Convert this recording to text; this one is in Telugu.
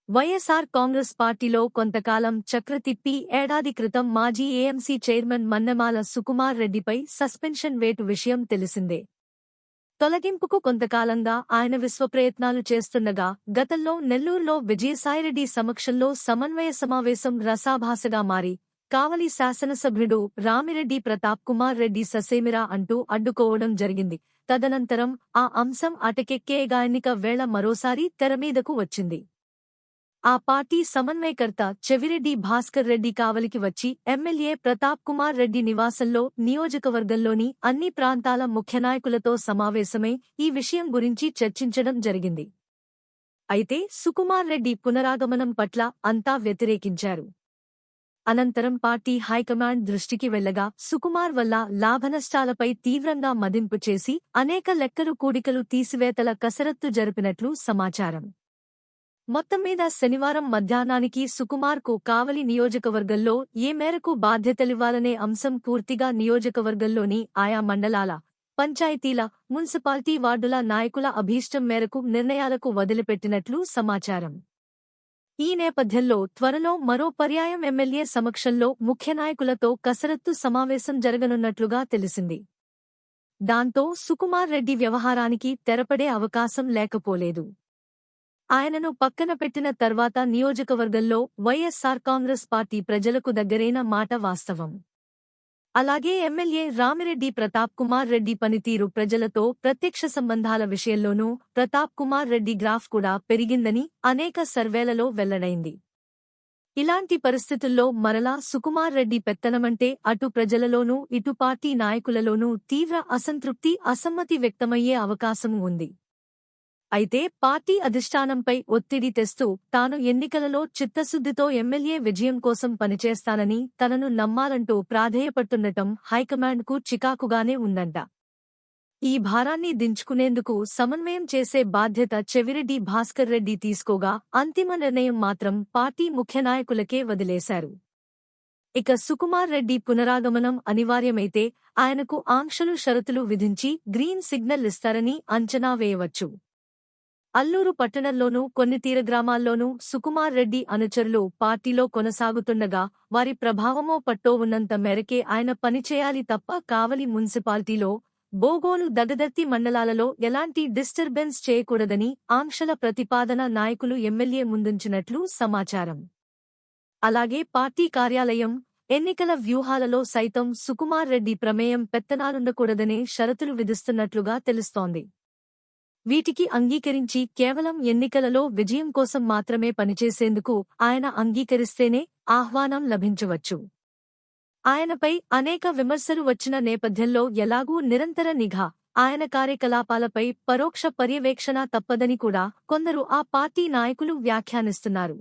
వైఎస్ఆర్ కాంగ్రెస్ పార్టీలో కొంతకాలం చక్రతిప్పి ఏడాది క్రితం మాజీ ఏఎంసీ చైర్మన్ మన్నెమాల సుకుమార్ రెడ్డిపై సస్పెన్షన్ వేటు విషయం తెలిసిందే. తొలగింపుకు కొంతకాలంగా ఆయన విశ్వప్రయత్నాలు చేస్తుండగా గతంలో నెల్లూరులో విజయసాయిరెడ్డి సమక్షంలో సమన్వయ సమావేశం రసాభాసగా మారి కావలి శాసనసభ్యుడు రామిరెడ్డి ప్రతాప్ కుమార్ రెడ్డి ససేమిరా అంటూ అడ్డుకోవడం జరిగింది. తదనంతరం ఆ అంశం అటకెక్కేగా ఎన్నిక వేళ మరోసారి తెరమీదకు వచ్చింది. ఆ పార్టీ సమన్వయకర్త చెవిరెడ్డి భాస్కర్ రెడ్డి కావలికి వచ్చి ఎమ్మెల్యే ప్రతాప్ కుమార్ రెడ్డి నివాసంలో నియోజకవర్గంలోని అన్ని ప్రాంతాల ముఖ్యనాయకులతో సమావేశమై ఈ విషయం గురించి చర్చించడం జరిగింది. అయితే సుకుమార్ రెడ్డి పునరాగమనం పట్ల అంతా వ్యతిరేకించారు. అనంతరం పార్టీ హైకమాండ్ దృష్టికి వెళ్లగా సుకుమార్ వల్ల లాభనష్టాలపై తీవ్రంగా మదింపు చేసి అనేక లెక్కలు కూడికలు తీసివేతల కసరత్తు జరిపినట్లు సమాచారం. మొత్తం మీద శనివారం మధ్యాహ్నానికి సుకుమార్కు కావలి నియోజకవర్గంలో ఏ మేరకు బాధ్యతలివ్వాలనే అంశం పూర్తిగా నియోజకవర్గంలోని ఆయా మండలాల, పంచాయతీల, మున్సిపాలిటీ వార్డుల నాయకుల అభీష్టం మేరకు నిర్ణయాలకు వదిలిపెట్టినట్లు సమాచారం. ఈ నేపథ్యంలో త్వరలో మరో పర్యాయం ఎమ్మెల్యే సమక్షంలో ముఖ్యనాయకులతో కసరత్తు సమావేశం జరగనున్నట్లుగా తెలిసింది. దాంతో సుకుమార్ రెడ్డి వ్యవహారానికి తెరపడే అవకాశం లేకపోలేదు. ఆయనను పక్కన పెట్టిన తర్వాత నియోజకవర్గంలో వైఎస్ఆర్ కాంగ్రెస్ పార్టీ ప్రజలకు దగ్గరైన మాట వాస్తవం. అలాగే ఎమ్మెల్యే రామిరెడ్డి ప్రతాప్ కుమార్ రెడ్డి పనితీరు ప్రజలతో ప్రత్యక్ష సంబంధాల విషయంలోనూ ప్రతాప్ కుమార్ రెడ్డి గ్రాఫ్ కూడా పెరిగిందని అనేక సర్వేలలో వెల్లడైంది. ఇలాంటి పరిస్థితుల్లో మరలా సుకుమార్ రెడ్డి పెత్తనమంటే అటు ప్రజలలోనూ ఇటు పార్టీ నాయకులలోనూ తీవ్ర అసంతృప్తి, అసమ్మతి వ్యక్తమయ్యే అవకాశం ఉంది. అయితే పార్టీ అధిష్టానంపై ఒత్తిడి తెస్తూ తాను ఎన్నికలలో చిత్తశుద్ధితో ఎమ్మెల్యే విజయం కోసం పనిచేస్తానని తనను నమ్మాలంటూ ప్రాధేయపడుతుండటం హైకమాండ్కు చికాకుగానే ఉందంట. ఈ భారాన్ని దించుకునేందుకు సమన్వయం చేసే బాధ్యత చెవిరెడ్డి భాస్కర్ రెడ్డి తీసుకోగా అంతిమ నిర్ణయం మాత్రం పార్టీ ముఖ్యనాయకులకే వదిలేశారు. ఇక సుకుమార్ రెడ్డి పునరాగమనం అనివార్యమైతే ఆయనకు ఆంక్షలు, షరతులు విధించి గ్రీన్ సిగ్నల్ ఇస్తారని అంచనా వేయవచ్చు. అల్లూరు పట్టణంలోనూ కొన్ని తీరగ్రామాల్లోనూ సుకుమార్ రెడ్డి అనుచరులు పార్టీలో కొనసాగుతుండగా వారి ప్రభావమో పట్టో ఉన్నంత మేరకే ఆయన పనిచేయాలి తప్ప కావలి మున్సిపాలిటీలో, బోగోలు, దగదర్తి మండలాలలో ఎలాంటి డిస్టర్బెన్స్ చేయకూడదని ఆంక్షల ప్రతిపాదన నాయకులు ఎమ్మెల్యే ముందుంచినట్లు సమాచారం. అలాగే పార్టీ కార్యాలయం, ఎన్నికల వ్యూహాలలో సైతం సుకుమార్ రెడ్డి ప్రమేయం, పెత్తనాలుండకూడదనే షరతులు విధిస్తున్నట్లుగా తెలుస్తోంది. వీటికి అంగీకరించి కేవలం ఎన్నికలలో విజయం కోసం మాత్రమే పనిచేసేందుకు ఆయన అంగీకరిస్తేనే ఆహ్వానం లభించవచ్చు. ఆయనపై అనేక విమర్శలు వచ్చిన నేపథ్యంలో ఎలాగూ నిరంతర నిఘా, ఆయన కార్యకలాపాలపై పరోక్ష పర్యవేక్షణ తప్పదని కూడా కొందరు ఆ పార్టీ నాయకులు వ్యాఖ్యానిస్తున్నారు.